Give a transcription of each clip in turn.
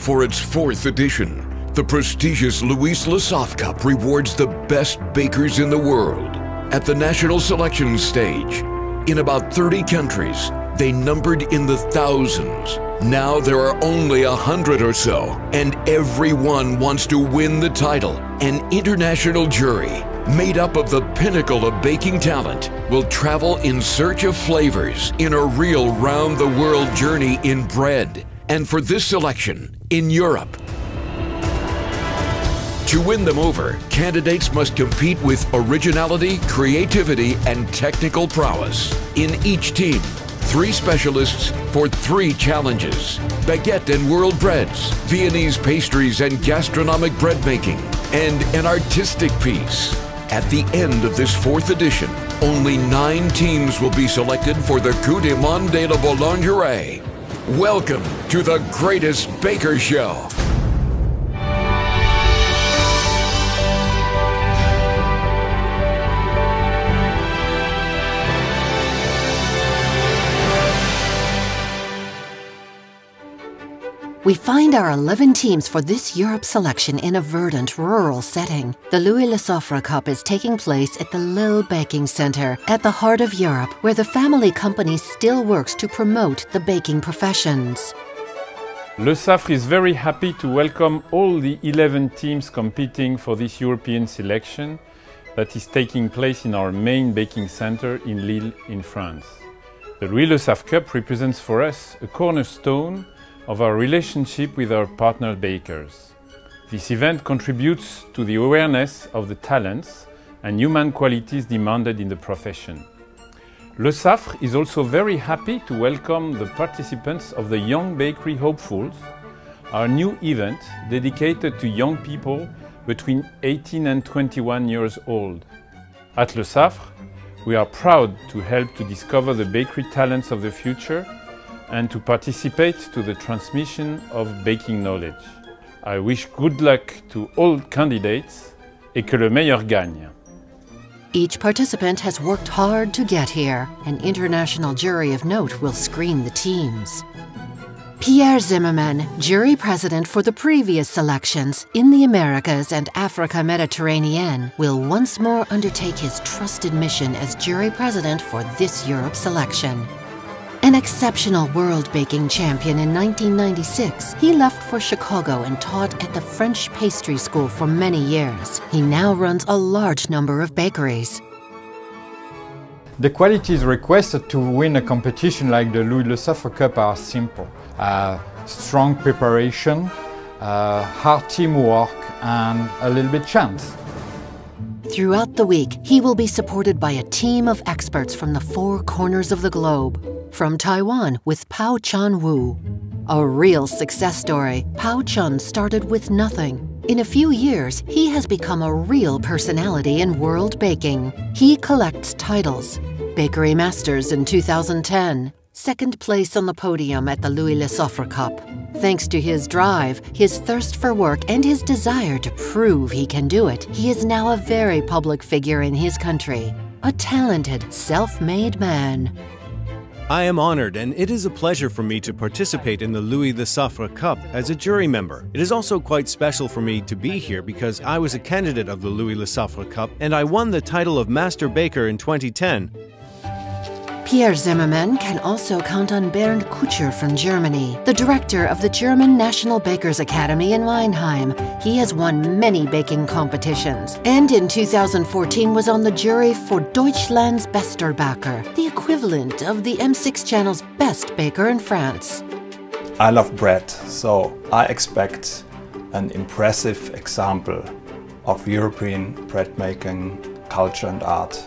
For its 4th edition, the prestigious Louis Lesaffre Cup rewards the best bakers in the world. At the national selection stage, in about 30 countries, they numbered in the thousands. Now there are only 100 or so, and everyone wants to win the title. An international jury, made up of the pinnacle of baking talent, will travel in search of flavors in a real round-the-world journey in bread. And for this selection, in Europe. To win them over, candidates must compete with originality, creativity, and technical prowess. In each team, 3 specialists for 3 challenges: baguette and world breads, Viennese pastries and gastronomic bread making, and an artistic piece. At the end of this 4th edition, only 9 teams will be selected for the Coupe de la Boulangerie. Welcome to the greatest baker show. We find our 11 teams for this Europe selection in a verdant rural setting. The Louis Lesaffre Cup is taking place at the Lille Baking Center at the heart of Europe, where the family company still works to promote the baking professions. Lesaffre is very happy to welcome all the 11 teams competing for this European selection that is taking place in our main baking center in Lille in France. The Louis Lesaffre Cup represents for us a cornerstone of our relationship with our partner bakers. This event contributes to the awareness of the talents and human qualities demanded in the profession. Lesaffre is also very happy to welcome the participants of the Young Bakery Hopefuls, our new event dedicated to young people between 18 and 21 years old. At Lesaffre, we are proud to help to discover the bakery talents of the future and to participate to the transmission of baking knowledge. I wish good luck to all candidates et que le meilleur gagne. Each participant has worked hard to get here. An international jury of note will screen the teams. Pierre Zimmermann, jury president for the previous selections in the Americas and Africa Mediterranean, will once more undertake his trusted mission as jury president for this Europe selection. An exceptional world baking champion in 1996, he left for Chicago and taught at the French pastry school for many years. He now runs a large number of bakeries. The qualities requested to win a competition like the Louis Lesaffre Cup are simple. Strong preparation, hard teamwork, and a little bit chance. Throughout the week, he will be supported by a team of experts from the 4 corners of the globe. From Taiwan with Pao Chun Wu. A real success story, Pao Chun started with nothing. In a few years, he has become a real personality in world baking. He collects titles. Bakery Masters in 2010. 2nd place on the podium at the Louis Lesaffre Cup. Thanks to his drive, his thirst for work, and his desire to prove he can do it, he is now a very public figure in his country. A talented, self-made man. I am honored, and it is a pleasure for me to participate in the Louis Lesaffre Cup as a jury member. It is also quite special for me to be here because I was a candidate of the Louis Lesaffre Cup and I won the title of Master Baker in 2010. Pierre Zimmermann can also count on Bernd Kutscher from Germany, the director of the German National Bakers Academy in Weinheim. He has won many baking competitions, and in 2014 was on the jury for Deutschland's Bester Baker, the equivalent of the M6 channel's Best Baker in France. I love bread, so I expect an impressive example of European bread making culture and art.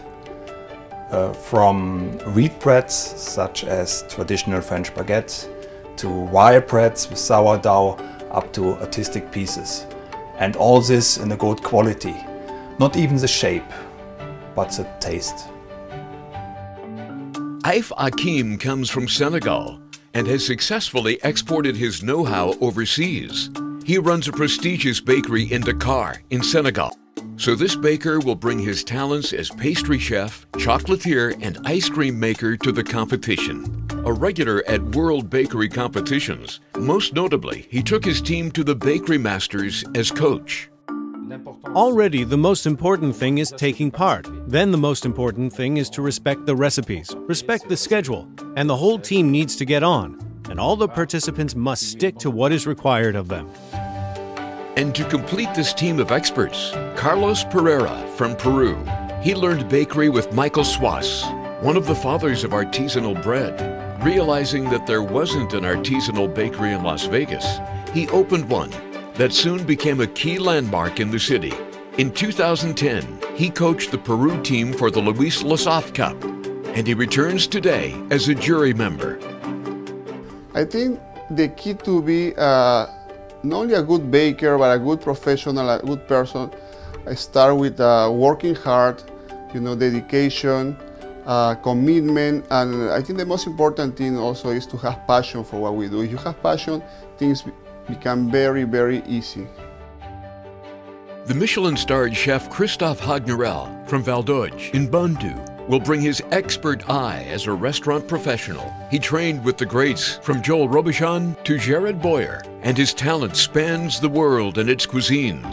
From wheat breads, such as traditional French baguette, to wire breads with sourdough, up to artistic pieces. And all this in a good quality. Not even the shape, but the taste. Aif Akim comes from Senegal and has successfully exported his know-how overseas. He runs a prestigious bakery in Dakar, in Senegal. So this baker will bring his talents as pastry chef, chocolatier, and ice cream maker to the competition. a regular at World Bakery competitions. Most notably, he took his team to the Bakery Masters as coach. Already, the most important thing is taking part. Then the most important thing is to respect the recipes, respect the schedule, and the whole team needs to get on. And all the participants must stick to what is required of them. And to complete this team of experts, Carlos Pereira from Peru. He learned bakery with Michael Suas, one of the fathers of artisanal bread. Realizing that there wasn't an artisanal bakery in Las Vegas, he opened one that soon became a key landmark in the city. In 2010, he coached the Peru team for the Louis Lesaffre Cup, and he returns today as a jury member. I think the key to be not only a good baker, but a good professional, a good person, I start with working hard, dedication, commitment, and I think the most important thing also is to have passion for what we do. If you have passion, things become very, very easy. The Michelin-starred chef Christophe Hagnerel from Valdoge in Bandu will bring his expert eye as a restaurant professional. He trained with the greats from Joel Robuchon to Jared Boyer, and his talent spans the world and its cuisine.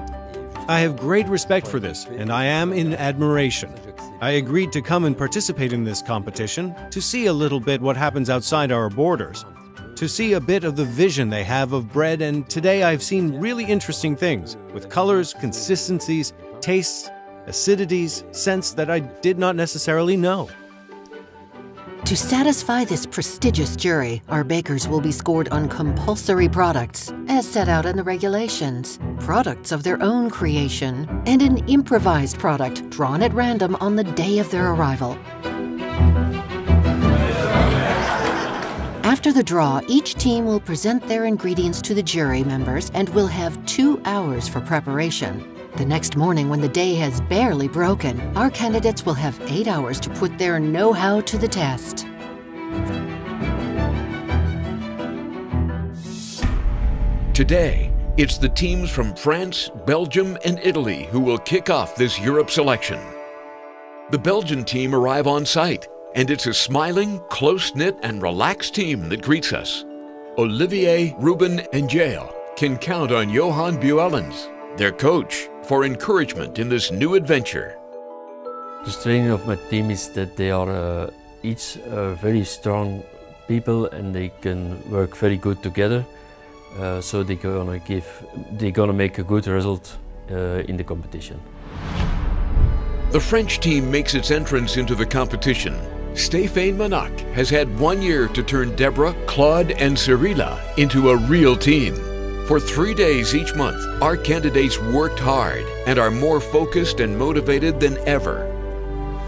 I have great respect for this, and I am in admiration. I agreed to come and participate in this competition to see a little bit what happens outside our borders, to see a bit of the vision they have of bread, and today I've seen really interesting things with colors, consistencies, tastes, acidities, scents that I did not necessarily know. To satisfy this prestigious jury, our bakers will be scored on compulsory products, as set out in the regulations, products of their own creation, and an improvised product drawn at random on the day of their arrival. After the draw, each team will present their ingredients to the jury members and will have 2 hours for preparation. The next morning, when the day has barely broken, our candidates will have 8 hours to put their know-how to the test. Today, it's the teams from France, Belgium, and Italy who will kick off this Europe selection. The Belgian team arrive on site, and it's a smiling, close-knit, and relaxed team that greets us. Olivier, Ruben, and Jael can count on Johan Buellens, their coach, for encouragement in this new adventure. The strength of my team is that they are each very strong people, and they can work very good together. So they're gonna make a good result in the competition. The French team makes its entrance into the competition. Stéphane Manac has had 1 year to turn Deborah, Claude, and Cyrilla into a real team. For 3 days each month, our candidates worked hard and are more focused and motivated than ever.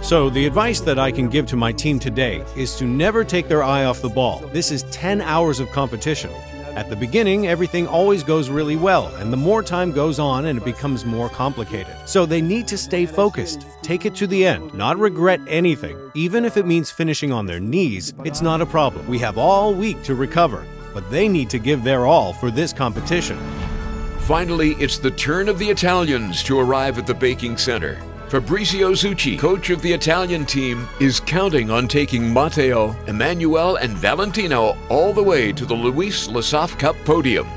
So the advice that I can give to my team today is to never take their eye off the ball. This is 10 hours of competition. At the beginning, everything always goes really well, and the more time goes on and it becomes more complicated. So they need to stay focused, take it to the end, not regret anything. Even if it means finishing on their knees, it's not a problem. We have all week to recover, but they need to give their all for this competition. Finally, it's the turn of the Italians to arrive at the baking center. Fabrizio Zucchi, coach of the Italian team, is counting on taking Matteo, Emmanuel, and Valentino all the way to the Louis Lesaffre Cup podium.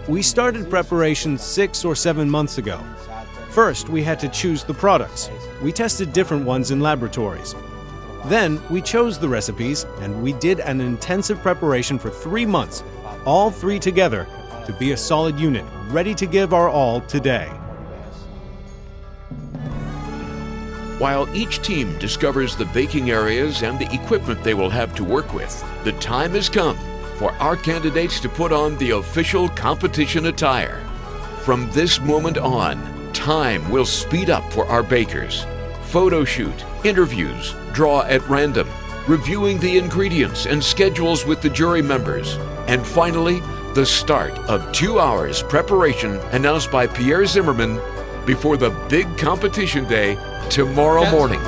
We started preparation 6 or 7 months ago. First, we had to choose the products. We tested different ones in laboratories. Then, we chose the recipes, and we did an intensive preparation for 3 months, all 3 together, to be a solid unit, ready to give our all today. While each team discovers the baking areas and the equipment they will have to work with, the time has come for our candidates to put on the official competition attire. From this moment on, time will speed up for our bakers. Photo shoot, interviews, draw at random, reviewing the ingredients and schedules with the jury members, and finally, the start of 2 hours preparation announced by Pierre Zimmerman before the big competition day tomorrow morning. 3,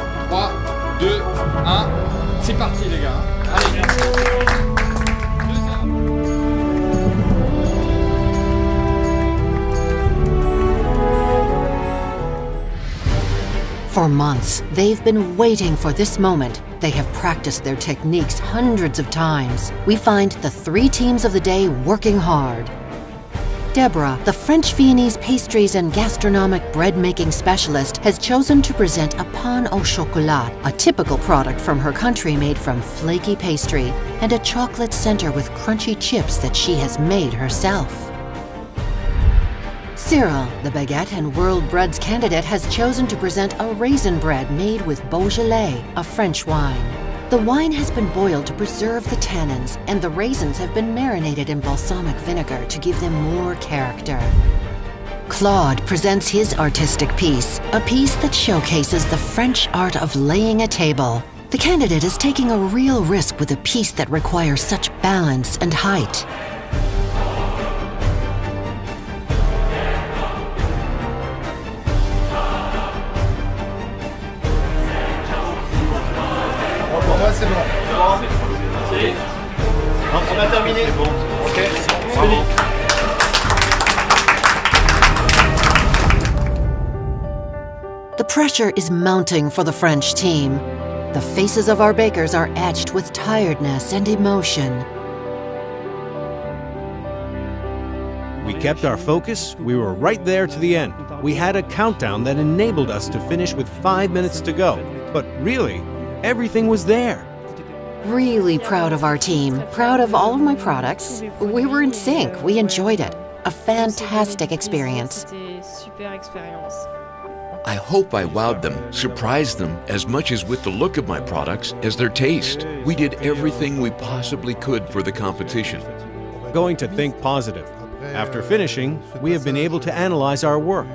2, 1, c'est parti les gars. Allez, For months, they've been waiting for this moment. They have practiced their techniques hundreds of times. We find the 3 teams of the day working hard. Deborah, the French Viennese pastries and gastronomic bread-making specialist, has chosen to present a pain au chocolat, a typical product from her country made from flaky pastry, and a chocolate center with crunchy chips that she has made herself. Cyril, the baguette and world breads candidate, has chosen to present a raisin bread made with Beaujolais, a French wine. The wine has been boiled to preserve the tannins, and the raisins have been marinated in balsamic vinegar to give them more character. Claude presents his artistic piece, a piece that showcases the French art of laying a table. The candidate is taking a real risk with a piece that requires such balance and height. C'est bon. On a terminé. Ok. The pressure is mounting for the French team. The faces of our bakers are etched with tiredness and emotion. We kept our focus. We were right there to the end. We had a countdown that enabled us to finish with 5 minutes to go. But really, everything was there. Really proud of our team, proud of all of my products. We were in sync, we enjoyed it. A fantastic experience. I hope I wowed them, surprised them as much as with the look of my products as their taste. We did everything we possibly could for the competition. Going to think positive. After finishing, we have been able to analyze our work.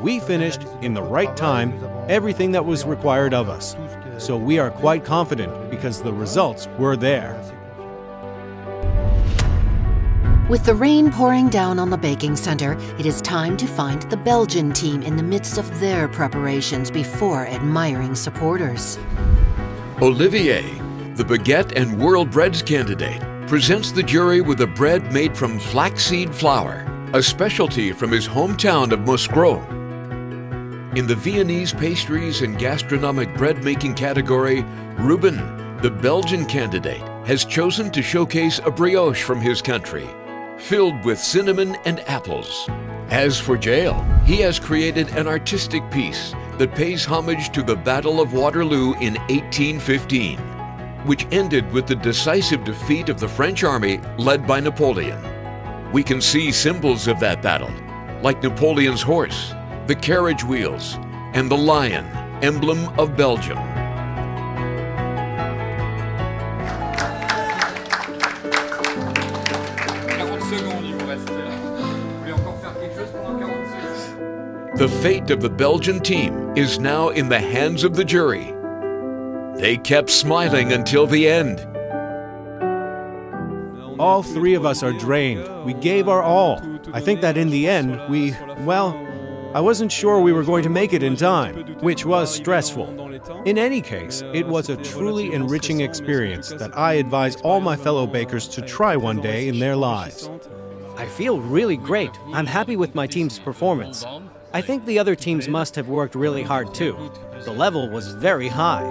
We finished in the right time everything that was required of us. So we are quite confident because the results were there. With the rain pouring down on the baking center, it is time to find the Belgian team in the midst of their preparations before admiring supporters. Olivier, the baguette and world breads candidate, presents the jury with a bread made from flaxseed flour, a specialty from his hometown of Moscou. In the Viennese pastries and gastronomic bread-making category, Ruben, the Belgian candidate, has chosen to showcase a brioche from his country, filled with cinnamon and apples. As for Jael, he has created an artistic piece that pays homage to the Battle of Waterloo in 1815, which ended with the decisive defeat of the French army led by Napoleon. We can see symbols of that battle, like Napoleon's horse, the carriage wheels, and the lion, emblem of Belgium. The fate of the Belgian team is now in the hands of the jury. They kept smiling until the end. All 3 of us are drained. We gave our all. I think that in the end, I wasn't sure we were going to make it in time, which was stressful. In any case, it was a truly enriching experience that I advise all my fellow bakers to try one day in their lives. I feel really great. I'm happy with my team's performance. I think the other teams must have worked really hard too. The level was very high.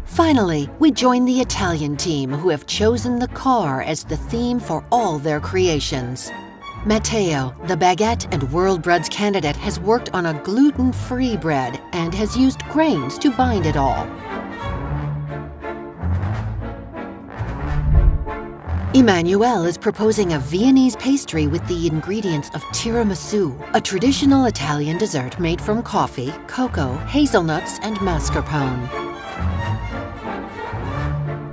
Finally, we join the Italian team, who have chosen the car as the theme for all their creations. Matteo, the baguette and world breads candidate, has worked on a gluten-free bread and has used grains to bind it all. Emmanuel is proposing a Viennese pastry with the ingredients of tiramisu, a traditional Italian dessert made from coffee, cocoa, hazelnuts, and mascarpone.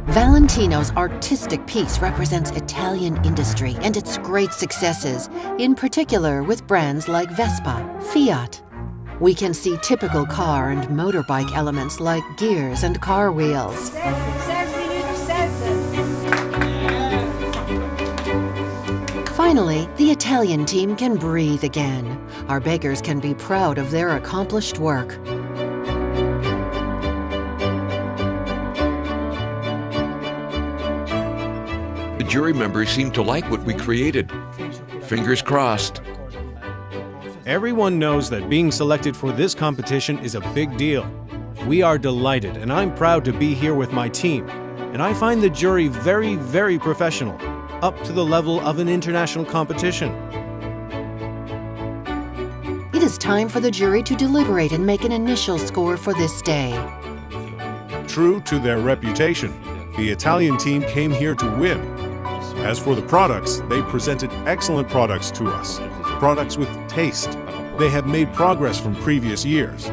Valentino's artistic piece represents Italian industry and its great successes, in particular with brands like Vespa, Fiat. We can see typical car and motorbike elements like gears and car wheels. Finally, the Italian team can breathe again. Our bakers can be proud of their accomplished work. The jury members seem to like what we created. Fingers crossed. Everyone knows that being selected for this competition is a big deal. We are delighted, and I'm proud to be here with my team. And I find the jury very, very professional, up to the level of an international competition. It is time for the jury to deliberate and make an initial score for this day. True to their reputation, the Italian team came here to win. As for the products, they presented excellent products to us. Products with taste. They have made progress from previous years.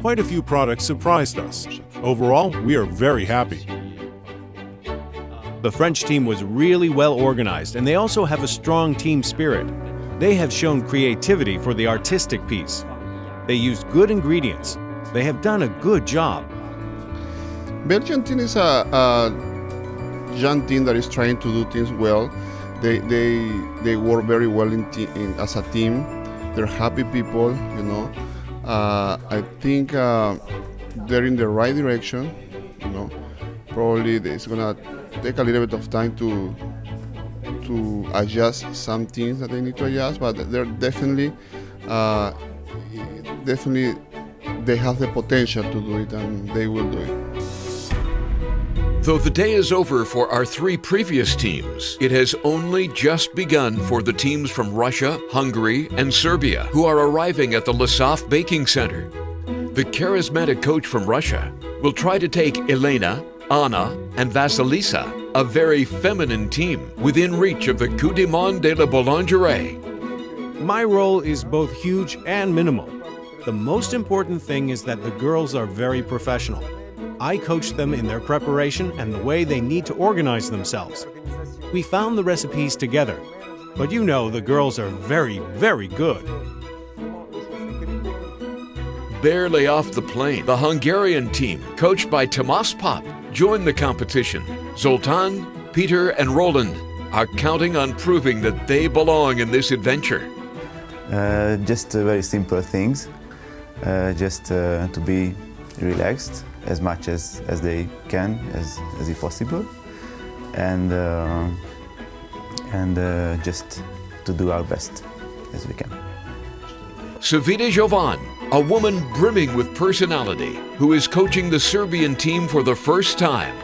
Quite a few products surprised us. Overall, we are very happy. The French team was really well organized, and they also have a strong team spirit. They have shown creativity for the artistic piece. They used good ingredients. They have done a good job. Belgian team is a young team that is trying to do things well. They work very well as a team. They're happy people, you know. I think they're in the right direction, you know. Probably it's gonna take a little bit of time to adjust some things that they need to adjust, but they're definitely they have the potential to do it, and they will do it. Though the day is over for our three previous teams, it has only just begun for the teams from Russia, Hungary, and Serbia who are arriving at the Lesaffre Baking Center. The charismatic coach from Russia will try to take Elena, Anna, and Vasilisa, a very feminine team, within reach of the Coupe du Monde de la Boulangerie. My role is both huge and minimal. The most important thing is that the girls are very professional. I coach them in their preparation and the way they need to organize themselves. We found the recipes together, but you know the girls are very, very good. Barely off the plane, the Hungarian team, coached by Tomas Pop, joined the competition. Zoltan, Peter, and Roland are counting on proving that they belong in this adventure. Just very simple things, just to be relaxed as much as they can, as if possible, and just to do our best as we can. Savita Jovan, a woman brimming with personality, who is coaching the Serbian team for the first time.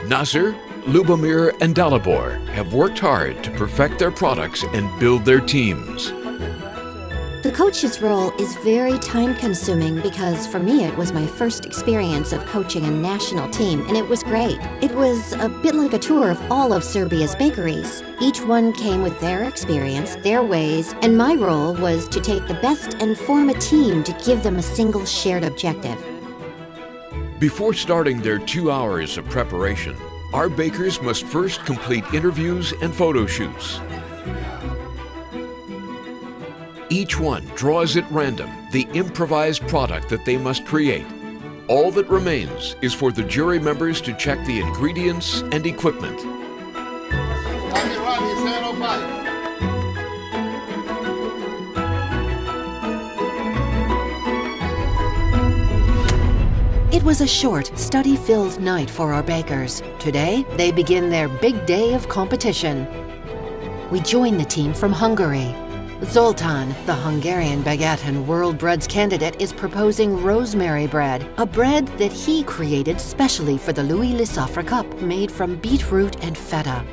Nasser, Lubomir, and Dalibor have worked hard to perfect their products and build their teams. The coach's role is very time-consuming because for me it was my first experience of coaching a national team, and it was great. It was a bit like a tour of all of Serbia's bakeries. Each one came with their experience, their ways, and my role was to take the best and form a team to give them a single shared objective. Before starting their 2 hours of preparation, our bakers must first complete interviews and photo shoots. Each one draws at random the improvised product that they must create. All that remains is for the jury members to check the ingredients and equipment. It was a short, study-filled night for our bakers. Today, they begin their big day of competition. We join the team from Hungary. Zoltan, the Hungarian baguette and world breads candidate, is proposing rosemary bread, a bread that he created specially for the Louis Lesaffre Cup, made from beetroot and feta.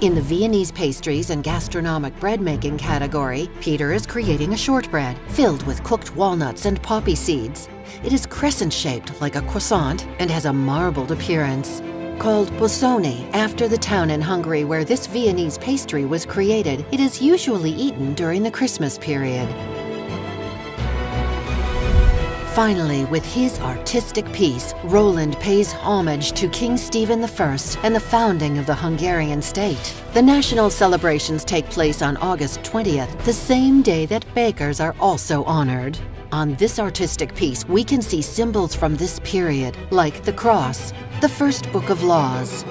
In the Viennese pastries and gastronomic bread-making category, Peter is creating a shortbread filled with cooked walnuts and poppy seeds. It is crescent-shaped like a croissant and has a marbled appearance. Called Bossoni, after the town in Hungary where this Viennese pastry was created, it is usually eaten during the Christmas period. Finally, with his artistic piece, Roland pays homage to King Stephen I and the founding of the Hungarian state. The national celebrations take place on August 20th, the same day that bakers are also honored. On this artistic piece, we can see symbols from this period, like the cross, the first book of laws.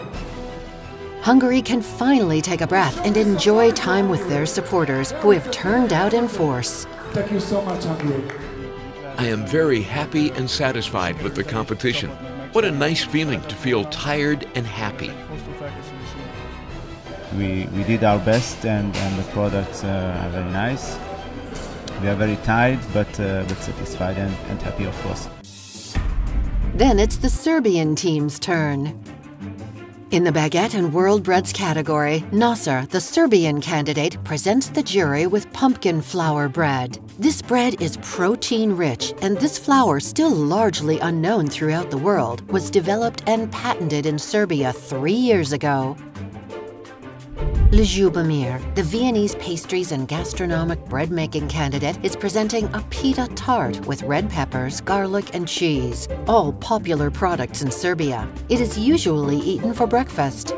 Hungary can finally take a breath and enjoy time with their supporters, who have turned out in force. Thank you so much, Hungary. I am very happy and satisfied with the competition. What a nice feeling to feel tired and happy. We did our best, and the products are very nice. We are very tired, but satisfied and happy, of course. Then it's the Serbian team's turn. In the baguette and world breads category, Nasser, the Serbian candidate, presents the jury with pumpkin flour bread. This bread is protein-rich, and this flour, still largely unknown throughout the world, was developed and patented in Serbia 3 years ago. Le Jubomir, the Viennese pastries and gastronomic bread-making candidate, is presenting a pita tart with red peppers, garlic, and cheese, all popular products in Serbia. It is usually eaten for breakfast.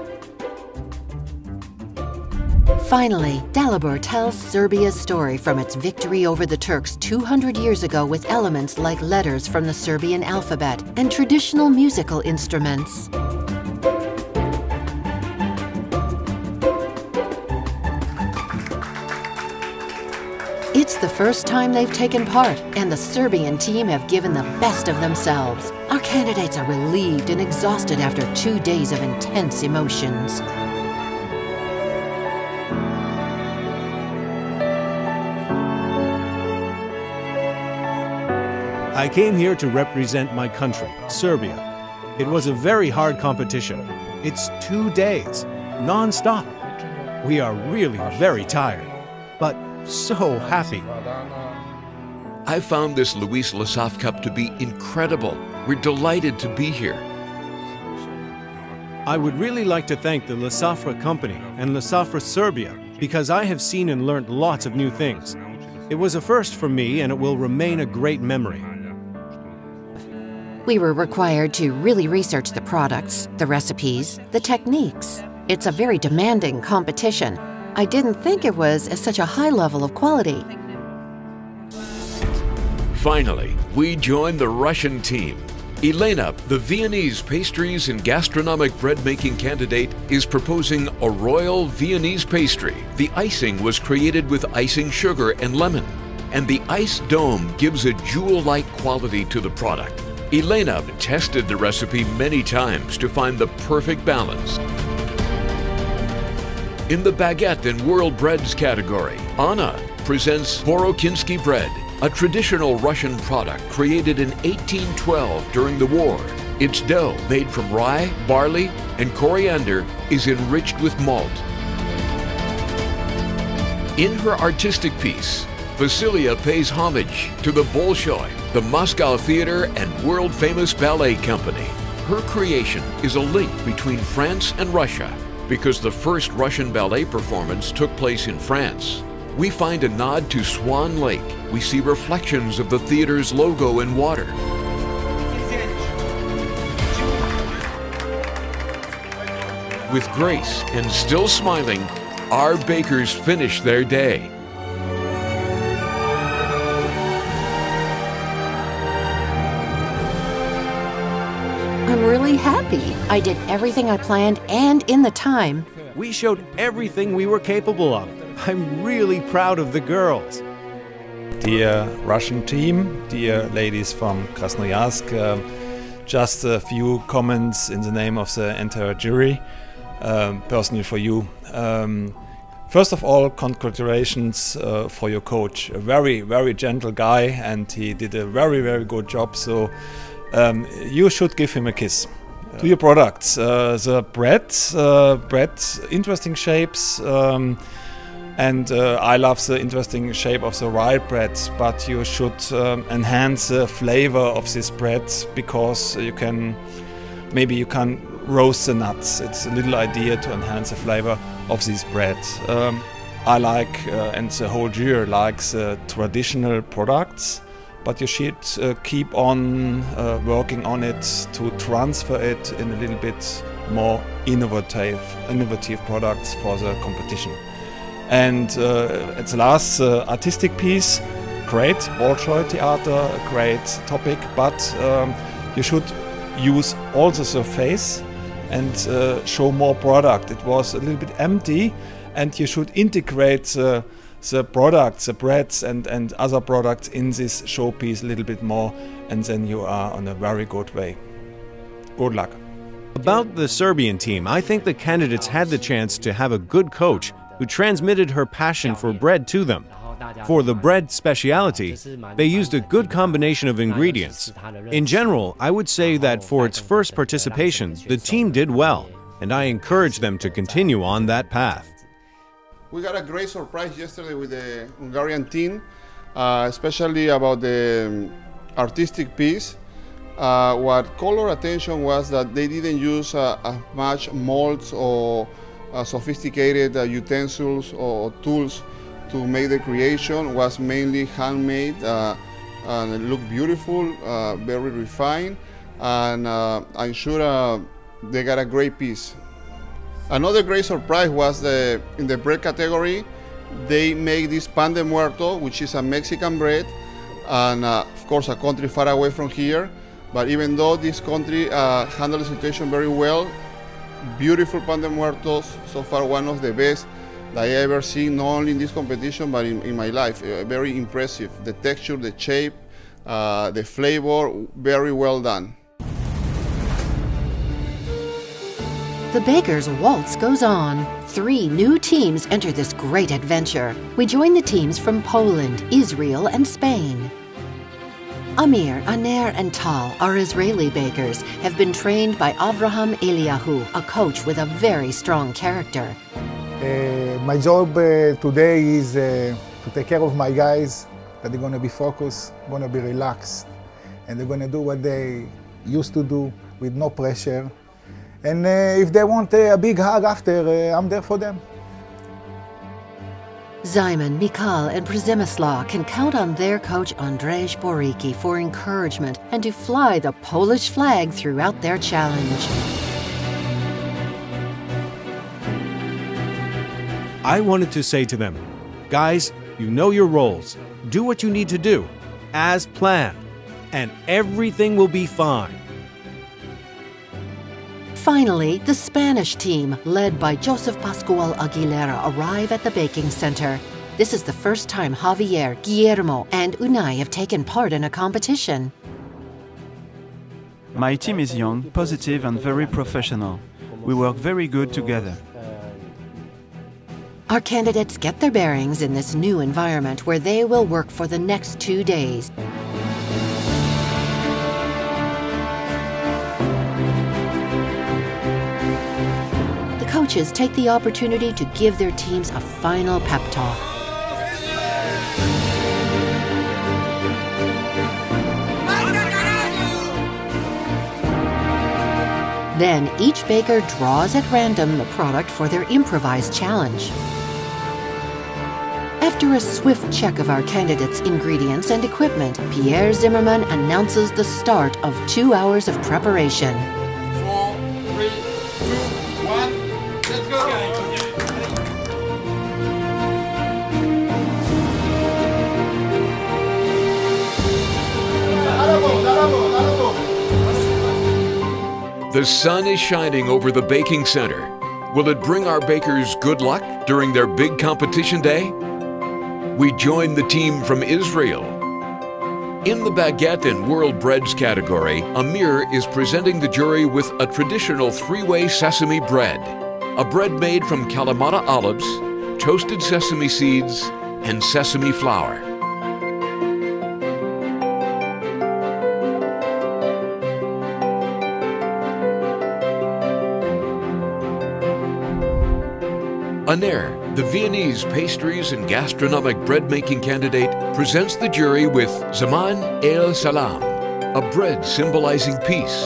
Finally, Dalibor tells Serbia's story from its victory over the Turks 200 years ago with elements like letters from the Serbian alphabet and traditional musical instruments. It's the first time they've taken part, and the Serbian team have given the best of themselves. Our candidates are relieved and exhausted after 2 days of intense emotions. I came here to represent my country, Serbia. It was a very hard competition. It's 2 days, non-stop. We are really very tired, but so happy. I found this Louis Lesaffre Cup to be incredible. We're delighted to be here. I would really like to thank the Lesaffre company and Lesaffre Serbia because I have seen and learned lots of new things. It was a first for me and it will remain a great memory. We were required to really research the products, the recipes, the techniques. It's a very demanding competition. I didn't think it was at such a high level of quality. Finally, we joined the Russian team. Elena, the Viennese pastries and gastronomic bread-making candidate, is proposing a royal Viennese pastry. The icing was created with icing sugar and lemon, and the ice dome gives a jewel-like quality to the product. Elena tested the recipe many times to find the perfect balance. In the baguette and world breads category, Anna presents Borokinsky bread, a traditional Russian product created in 1812 during the war. Its dough, made from rye, barley, and coriander, is enriched with malt. In her artistic piece, Vasilia pays homage to the Bolshoi, the Moscow Theater and world-famous ballet company. Her creation is a link between France and Russia, because the first Russian ballet performance took place in France. We find a nod to Swan Lake. We see reflections of the theater's logo in water. With grace and still smiling, our bakers finish their day. I'm really happy. I did everything I planned and in the time. We showed everything we were capable of. I'm really proud of the girls. Dear Russian team, dear ladies from Krasnoyarsk, just a few comments in the name of the entire jury, personally for you. First of all, congratulations for your coach. A very, very gentle guy, and he did a very, very good job. So you should give him a kiss. To your products, the bread, interesting shapes, and I love the interesting shape of the rye bread. But you should enhance the flavor of this bread because maybe you can roast the nuts. It's a little idea to enhance the flavor of this bread. I like, and the whole jury likes, traditional products. But you should keep on working on it to transfer it in a little bit more innovative products for the competition. And it's the last artistic piece, great Bolshoi theater, a great topic, but you should use also the face and show more product. It was a little bit empty, and you should integrate the products, the breads and other products in this showpiece a little bit more, and then you are on a very good way. Good luck. About the Serbian team, I think the candidates had the chance to have a good coach who transmitted her passion for bread to them. For the bread specialty, they used a good combination of ingredients. In general, I would say that for its first participation, the team did well, and I encourage them to continue on that path. We got a great surprise yesterday with the Hungarian team, especially about the artistic piece. What caught our attention was that they didn't use as much molds or sophisticated utensils or tools to make the creation. It was mainly handmade and it looked beautiful, very refined, and I'm sure they got a great piece. Another great surprise was in the bread category, they made this pan de muerto, which is a Mexican bread, and of course a country far away from here. But even though this country handled the situation very well, beautiful pan de muertos, so far one of the best that I ever seen, not only in this competition, but in my life. Very impressive. The texture, the shape, the flavor, very well done. The baker's waltz goes on. 3 new teams enter this great adventure. We join the teams from Poland, Israel, and Spain. Amir, Aner, and Tal are Israeli bakers, have been trained by Avraham Eliyahu, a coach with a very strong character. My job today is to take care of my guys, that they're going to be focused, going to be relaxed, and they're going to do what they used to do with no pressure. And if they want a big hug after, I'm there for them. Szymon, Mikal, and Przemysław can count on their coach Andrzej Boricki for encouragement and to fly the Polish flag throughout their challenge. I wanted to say to them, guys, you know your roles. Do what you need to do, as planned, and everything will be fine. Finally, the Spanish team, led by Joseph Pascual Aguilera, arrive at the baking center. This is the first time Javier, Guillermo, and Unai have taken part in a competition. My team is young, positive, and very professional. We work very good together. Our candidates get their bearings in this new environment where they will work for the next 2 days. Coaches take the opportunity to give their teams a final pep talk. Then each baker draws at random the product for their improvised challenge. After a swift check of our candidates' ingredients and equipment, Pierre Zimmerman announces the start of 2 hours of preparation. 4, 3, 2, 1. Let's go, guys. The sun is shining over the baking center. Will it bring our bakers good luck during their big competition day? We join the team from Israel. In the baguette and world breads category, Amir is presenting the jury with a traditional 3-way sesame bread. A bread made from Kalamata olives, toasted sesame seeds, and sesame flour. Aner, the Viennese pastries and gastronomic bread-making candidate, presents the jury with Zaman el Salam, a bread symbolizing peace.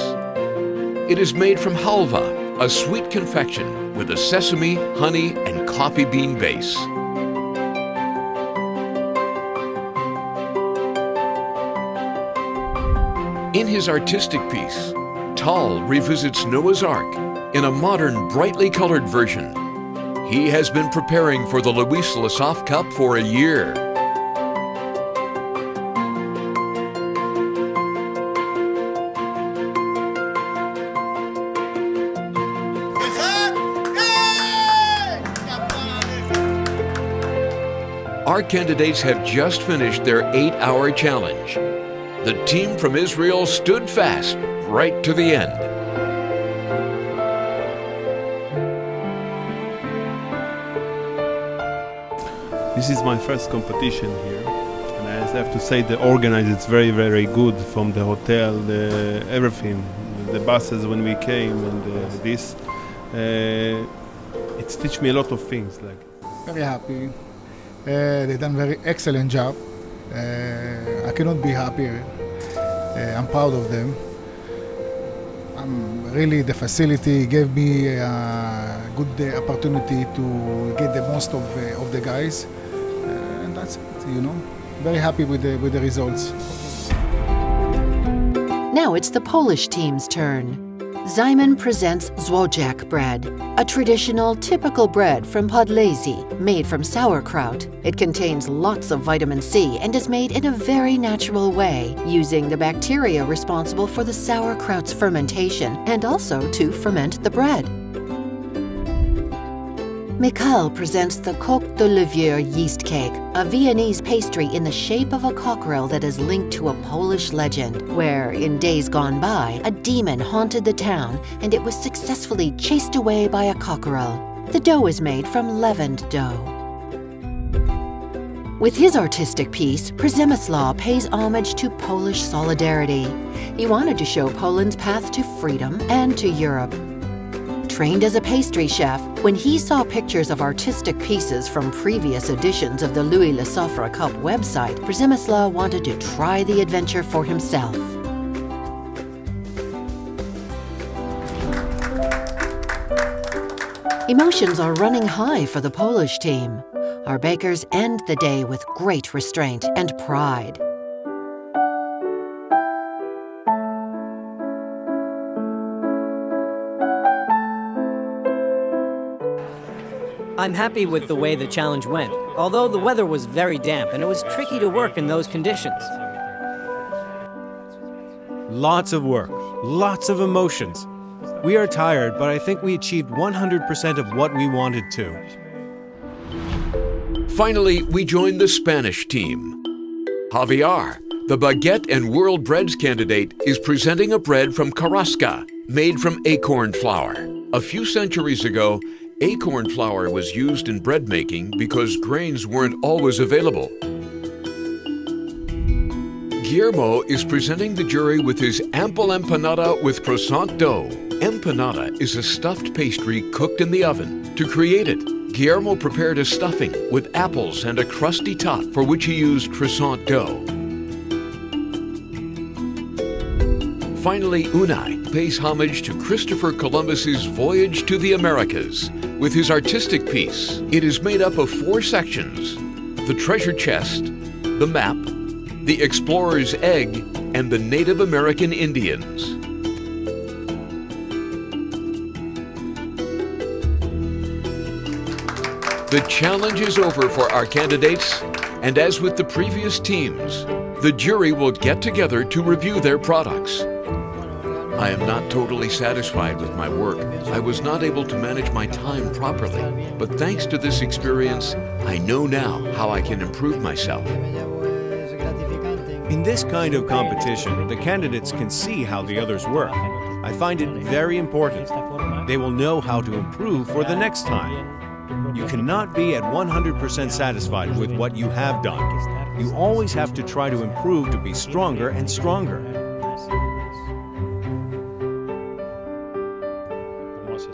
It is made from halva, a sweet confection with a sesame, honey, and coffee bean base. In his artistic piece, Tal revisits Noah's Ark in a modern, brightly colored version. He has been preparing for the Louis Lesaffre Cup for a year. Our candidates have just finished their 8-hour challenge. The team from Israel stood fast right to the end. This is my first competition here, and I have to say the organizer is very, very good, from the hotel, everything, the buses when we came, and this. It's teach me a lot of things. Very happy. They done very excellent job. I cannot be happier. I'm proud of them. Really, the facility gave me a good opportunity to get the most of the guys, and that's it. You know, very happy with the results. Now it's the Polish team's turn. Szymon presents złodziak bread, a traditional, typical bread from Podlasie, made from sauerkraut. It contains lots of vitamin C and is made in a very natural way, using the bacteria responsible for the sauerkraut's fermentation and also to ferment the bread. Michal presents the Coq de Livier yeast cake, a Viennese pastry in the shape of a cockerel that is linked to a Polish legend, where, in days gone by, a demon haunted the town and it was successfully chased away by a cockerel. The dough is made from leavened dough. With his artistic piece, Przemysław pays homage to Polish solidarity. He wanted to show Poland's path to freedom and to Europe. Trained as a pastry chef, when he saw pictures of artistic pieces from previous editions of the Louis Lesaffre Cup website, Przemysław wanted to try the adventure for himself. Emotions are running high for the Polish team. Our bakers end the day with great restraint and pride. I'm happy with the way the challenge went, although the weather was very damp and it was tricky to work in those conditions. Lots of work, lots of emotions. We are tired, but I think we achieved 100% of what we wanted to. Finally, we joined the Spanish team. Javier, the baguette and world breads candidate, is presenting a bread from Carrasca, made from acorn flour. A few centuries ago, acorn flour was used in bread making because grains weren't always available. Guillermo is presenting the jury with his ample empanada with croissant dough. Empanada is a stuffed pastry cooked in the oven. To create it, Guillermo prepared a stuffing with apples and a crusty top for which he used croissant dough. Finally, Unai pays homage to Christopher Columbus's voyage to the Americas with his artistic piece. It is made up of 4 sections: the treasure chest, the map, the explorer's egg, and the Native American Indians. The challenge is over for our candidates, and as with the previous teams, the jury will get together to review their products. I am not totally satisfied with my work. I was not able to manage my time properly, but thanks to this experience, I know now how I can improve myself. In this kind of competition, the candidates can see how the others work. I find it very important. They will know how to improve for the next time. You cannot be at 100% satisfied with what you have done. You always have to try to improve to be stronger and stronger.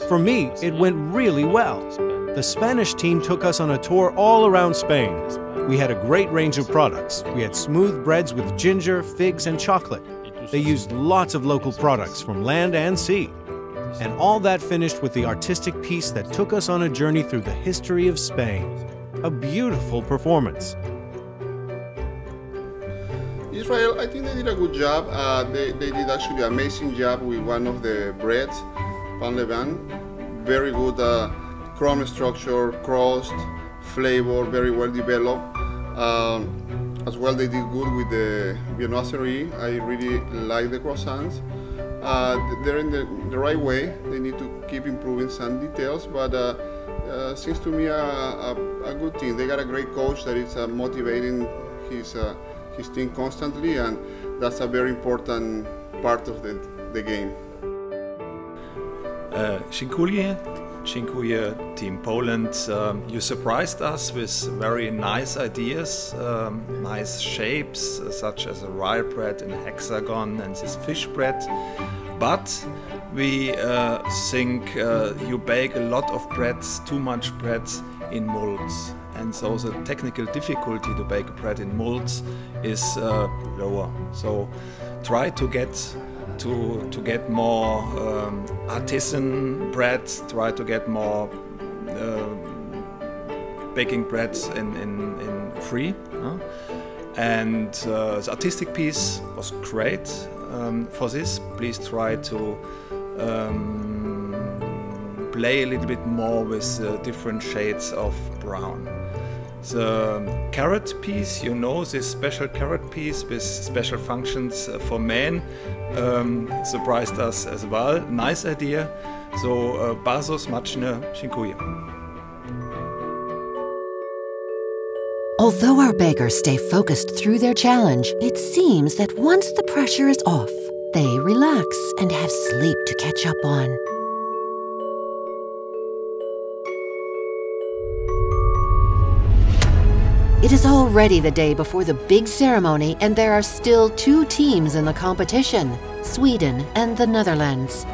For me, it went really well. The Spanish team took us on a tour all around Spain. We had a great range of products. We had smooth breads with ginger, figs, and chocolate. They used lots of local products from land and sea. And all that finished with the artistic piece that took us on a journey through the history of Spain. A beautiful performance. Israel, I think they did a good job. They did actually an amazing job with one of the breads, pan levain. Very good crumb structure, crust, flavor, very well developed. As well, they did good with the viennoiserie. I really like the croissants. They're in the right way. They need to keep improving some details, but seems to me a good team. They got a great coach that is motivating his team constantly, and that's a very important part of the game. Dziękuję Dziękuję, Team Poland. You surprised us with very nice ideas, nice shapes, such as a rye bread in a hexagon and this fish bread. But we think you bake a lot of breads, too much breads in molds. And so the technical difficulty to bake bread in molds is lower. So try to get more artisan bread, try to get more baking breads in free. And the artistic piece was great for this. Please try to play a little bit more with different shades of brown. The carrot piece, you know, this special carrot piece with special functions for men, surprised us as well. Nice idea. So, bardzo smaczne, dziękuję. Although our bakers stay focused through their challenge, it seems that once the pressure is off, they relax and have sleep to catch up on. It is already the day before the big ceremony, and there are still 2 teams in the competition, Sweden and the Netherlands.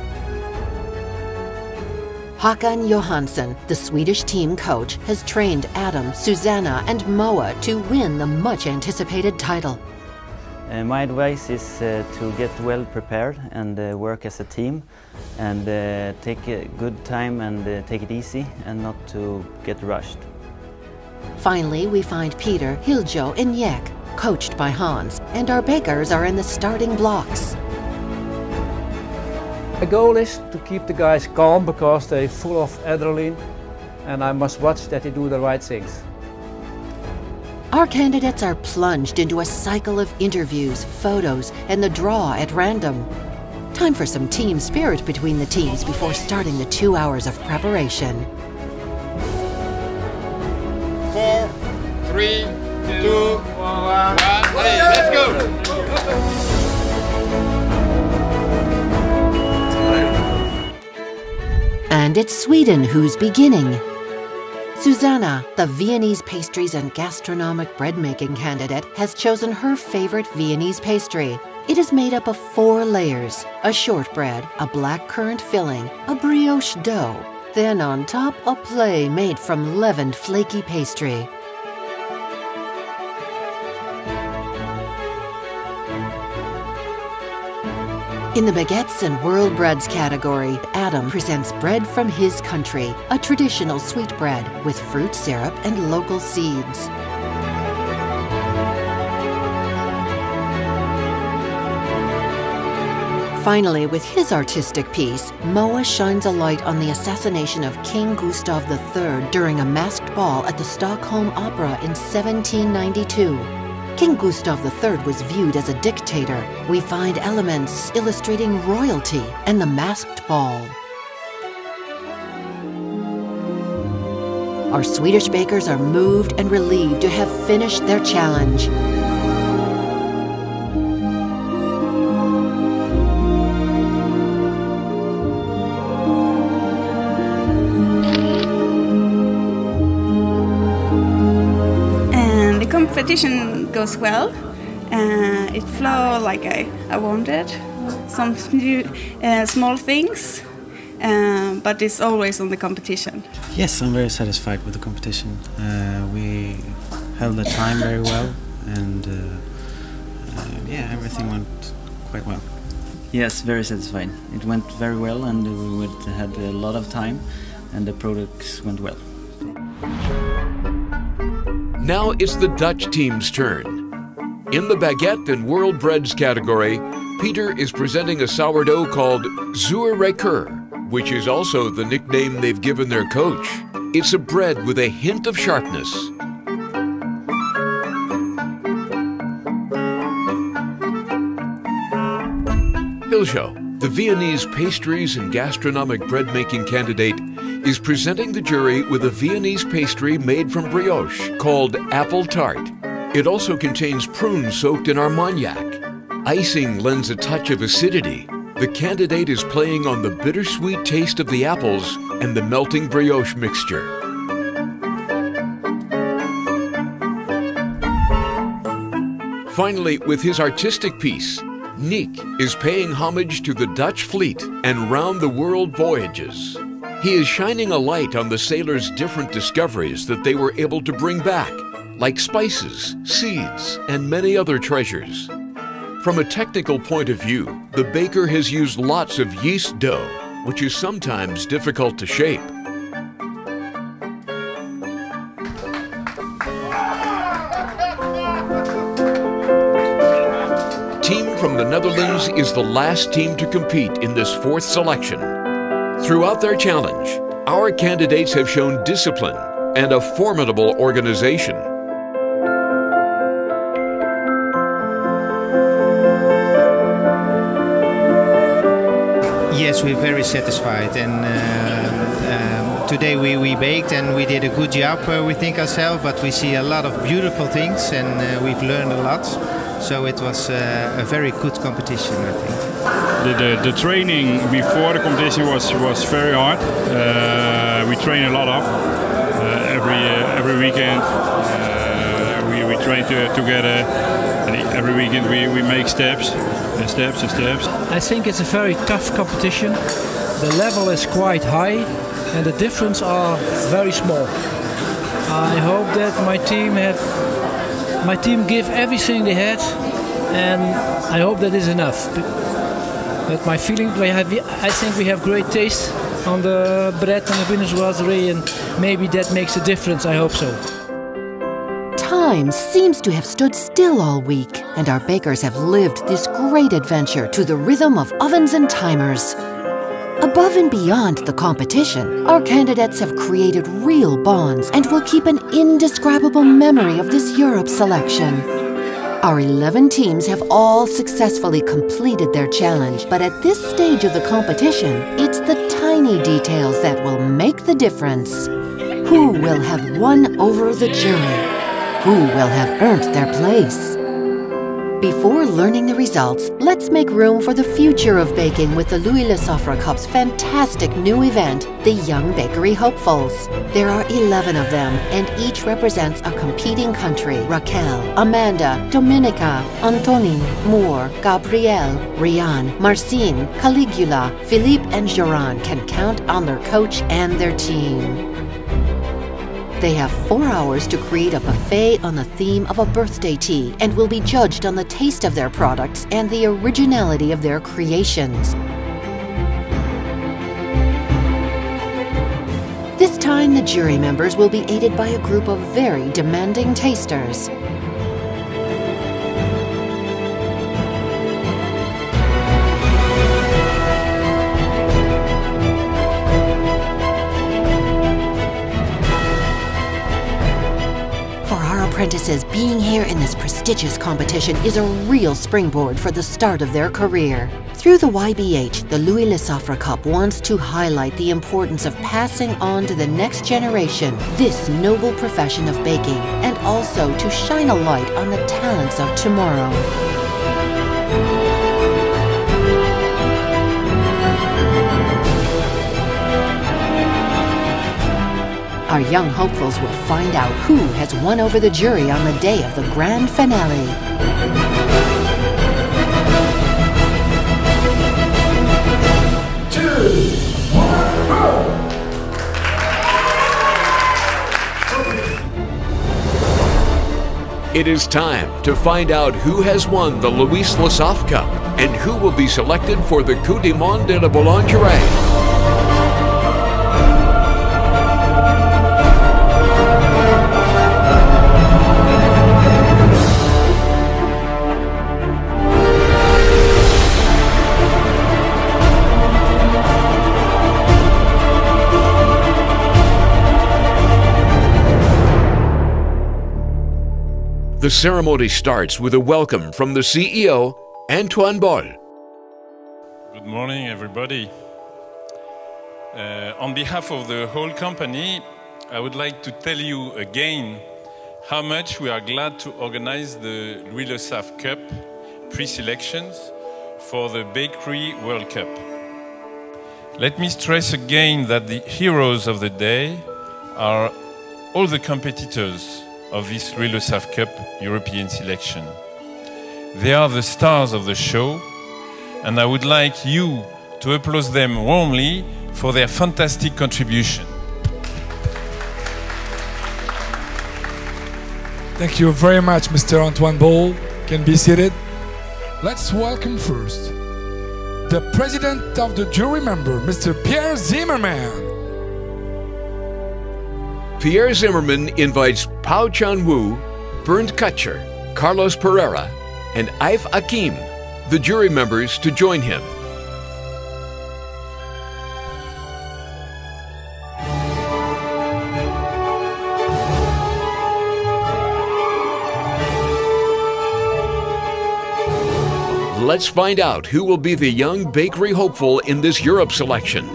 Håkan Johansson, the Swedish team coach, has trained Adam, Susanna and Moa to win the much-anticipated title. My advice is to get well prepared and work as a team, and take a good time and take it easy and not to get rushed. Finally, we find Peter, Hiljo and Jek, coached by Hans, and our bakers are in the starting blocks. The goal is to keep the guys calm because they're full of adrenaline, and I must watch that they do the right things. Our candidates are plunged into a cycle of interviews, photos, and the draw at random. Time for some team spirit between the teams before starting the 2 hours of preparation. 4, 3, 2, 1. Allez, let's go! And it's Sweden who's beginning. Susanna, the Viennese pastries and gastronomic bread-making candidate, has chosen her favorite Viennese pastry. It is made up of 4 layers: a shortbread, a blackcurrant filling, a brioche dough, then on top a play made from leavened flaky pastry. In the baguettes and world breads category, Adam presents bread from his country, a traditional sweetbread with fruit syrup and local seeds. Finally, with his artistic piece, Moa shines a light on the assassination of King Gustav III during a masked ball at the Stockholm Opera in 1792. King Gustav III was viewed as a dictator. We find elements illustrating royalty and the masked ball. Our Swedish bakers are moved and relieved to have finished their challenge. Competition goes well. It flows like I wanted. Some new, small things, but it's always on the competition. Yes, I'm very satisfied with the competition. We held the time very well, and yeah, everything went quite well. Yes, very satisfied. It went very well, and we had a lot of time, and the products went well. Now it's the Dutch team's turn. In the baguette and world breads category, Peter is presenting a sourdough called Zuurreker, which is also the nickname they've given their coach. It's a bread with a hint of sharpness. Hiljo, the Viennese pastries and gastronomic bread-making candidate, is presenting the jury with a Viennese pastry made from brioche called apple tart. It also contains prunes soaked in Armagnac. Icing lends a touch of acidity. the candidate is playing on the bittersweet taste of the apples and the melting brioche mixture. Finally, with his artistic piece, Nick is paying homage to the Dutch fleet and round-the-world voyages. He is shining a light on the sailors' different discoveries that they were able to bring back, like spices, seeds, and many other treasures. From a technical point of view, the baker has used lots of yeast dough, which is sometimes difficult to shape. Team from the Netherlands is the last team to compete in this fourth selection. Throughout their challenge, our candidates have shown discipline and a formidable organization. Yes, we're very satisfied, and today we baked and we did a good job, we think ourselves, but we see a lot of beautiful things and we've learned a lot, so it was a very good competition, I think. The training before the competition was very hard. We train a lot of every weekend. We train together, and every weekend we make steps. I think it's a very tough competition. The level is quite high and the difference are very small. I hope that my team give everything they had, and I hope that is enough. But my feeling, I think we have great taste on the bread and the binnenschwazerie, and maybe that makes a difference. I hope so. Time seems to have stood still all week, and our bakers have lived this great adventure to the rhythm of ovens and timers. Above and beyond the competition, our candidates have created real bonds and will keep an indescribable memory of this Europe selection. Our 11 teams have all successfully completed their challenge, but at this stage of the competition, it's the tiny details that will make the difference. Who will have won over the jury? Who will have earned their place? Before learning the results, let's make room for the future of baking with the Louis Lesaffre Cup's fantastic new event, the Young Bakery Hopefuls. There are 11 of them, and each represents a competing country. Raquel, Amanda, Dominica, Antonin, Moore, Gabrielle, Rian, Marcin, Caligula, Philippe and Joran can count on their coach and their team. They have 4 hours to create a buffet on the theme of a birthday tea and will be judged on the taste of their products and the originality of their creations. This time, the jury members will be aided by a group of very demanding tasters. Apprentices, being here in this prestigious competition is a real springboard for the start of their career. Through the YBH, the Louis Lesaffre Cup wants to highlight the importance of passing on to the next generation this noble profession of baking, and also to shine a light on the talents of tomorrow. Our young hopefuls will find out who has won over the jury on the day of the grand finale. It is time to find out who has won the Louis Lesaffre Cup and who will be selected for the Coupe du Monde de la Boulangerie. The ceremony starts with a welcome from the CEO, Antoine Boll. Good morning, everybody. On behalf of the whole company, I would like to tell you again how much we are glad to organize the Louis Lesaffre Cup pre-selections for the Bakery World Cup. Let me stress again that the heroes of the day are all the competitors of this Louis Lesaffre Cup European selection. They are the stars of the show, and I would like you to applaud them warmly for their fantastic contribution. Thank you very much, Mr. Antoine Ball. Can be seated. Let's welcome first the president of the jury member, Mr. Pierre Zimmerman. Pierre Zimmerman invites Pao Chan-woo, Bernd Kutcher, Carlos Pereira, and Aif Akim, the jury members, to join him. Let's find out who will be the young bakery hopeful in this Europe selection.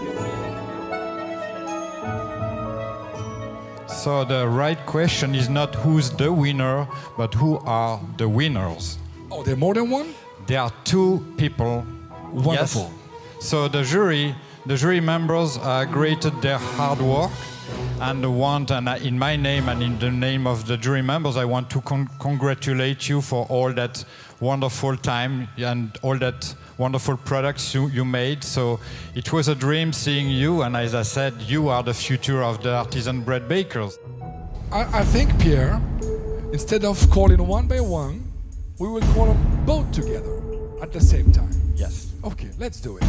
So the right question is not who's the winner, but who are the winners. Oh, there are more than one? There are two people. Wonderful. Yes. So the jury members graded their hard work, and in my name and in the name of the jury members, I want to congratulate you for all that wonderful time and all that wonderful products you made. So it was a dream seeing you, and as I said, you are the future of the artisan bread bakers. I think, Pierre, instead of calling one by one, we will call them both together at the same time. Yes. Okay, let's do it.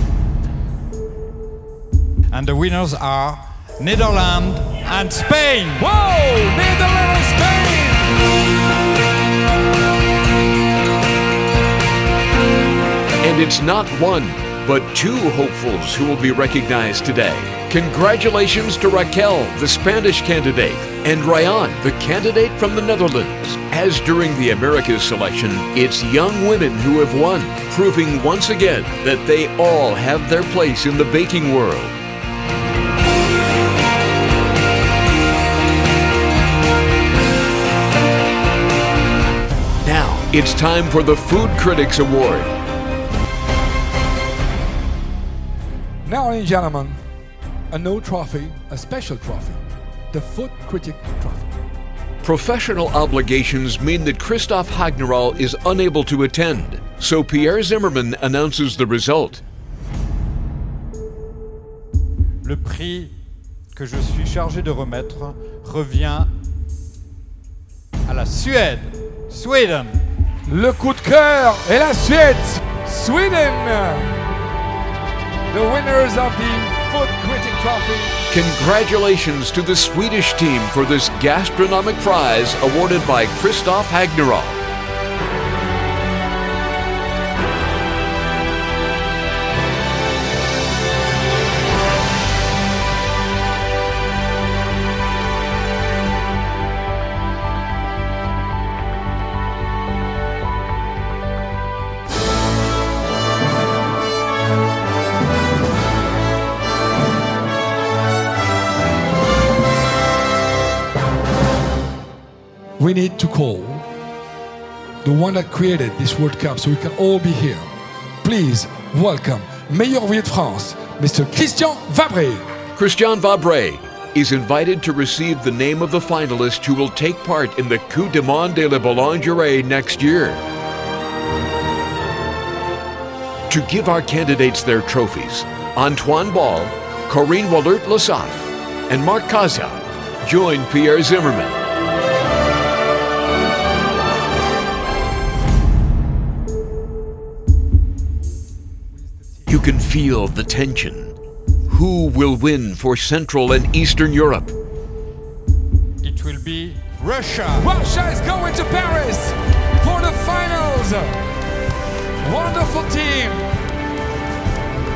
And the winners are Netherlands and Spain. Whoa! Netherlands and Spain! And it's not one, but two hopefuls who will be recognized today. Congratulations to Raquel, the Spanish candidate, and Ryan, the candidate from the Netherlands. As during the Americas selection, it's young women who have won, proving once again that they all have their place in the baking world. Now, it's time for the Food Critics Award. Now, ladies and gentlemen, a new trophy, a special trophy, the Food Critic Trophy. Professional obligations mean that Christophe Hagneral is unable to attend, so Pierre Zimmerman announces the result. Le prix que je suis chargé de remettre revient à la Suède. Sweden. Le coup de cœur est la Suède. Sweden. The winners of the Food Critic Trophy. Congratulations to the Swedish team for this gastronomic prize awarded by Christophe Hagneral. We need to call the one that created this World Cup so we can all be here. Please welcome Meilleur Ouvrier de France, Mr. Christian Vabre. Christian Vabre is invited to receive the name of the finalist who will take part in the Coupe du Monde de la Boulangerie next year. To give our candidates their trophies, Antoine Ball, Corinne Wallert-Lesaffre, and Marc Kaza join Pierre Zimmerman. You can feel the tension. Who will win for Central and Eastern Europe? It will be Russia. Russia is going to Paris for the finals. Wonderful team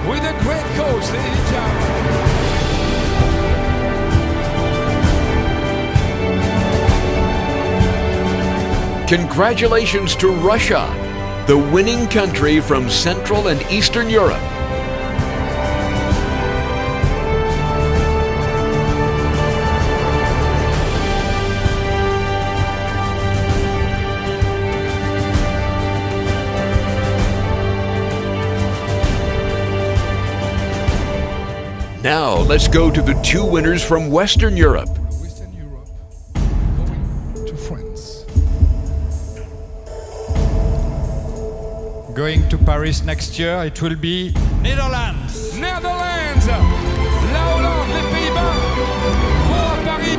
with a great coach, ladies and gentlemen. Congratulations to Russia, the winning country from Central and Eastern Europe. let's go to the two winners from Western Europe. Western Europe, going to France. Going to Paris next year, it will be Netherlands. Netherlands! La Hollande, les Pays-Bas, voor Paris.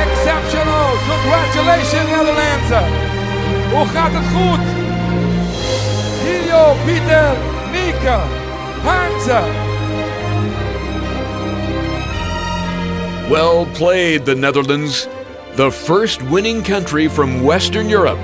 Exceptional! Congratulations, Netherlands! Hoe gaat het goed? Hiljo, Pieter, Nieke, Hans. Well played, the Netherlands, the first winning country from Western Europe.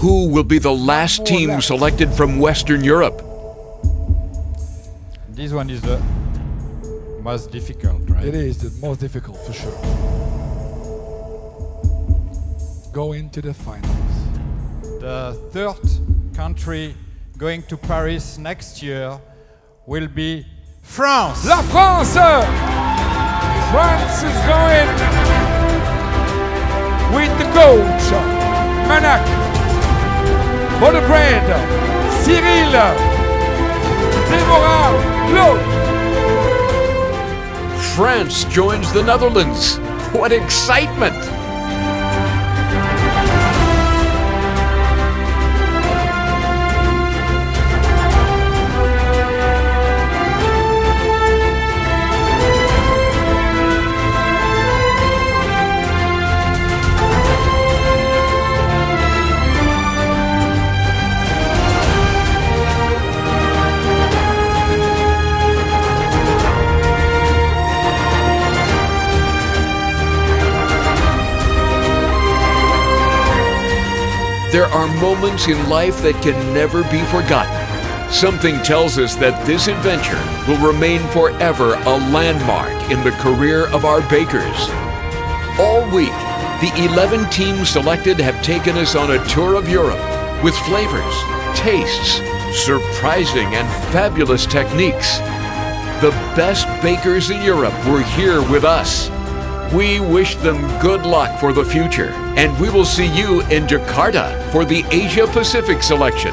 Who will be the last team selected from Western Europe? This one is the most difficult, right? It is the most difficult for sure. Going to the finals. The third country going to Paris next year will be France. La France! France is going with the coach, Manac, Bodebrand, Cyril, Deborah, Claude. France joins the Netherlands. What excitement! There are moments in life that can never be forgotten. Something tells us that this adventure will remain forever a landmark in the career of our bakers. All week, the 11 teams selected have taken us on a tour of Europe with flavors, tastes, surprising and fabulous techniques. The best bakers in Europe were here with us. We wish them good luck for the future, and we will see you in Jakarta for the Asia Pacific selection.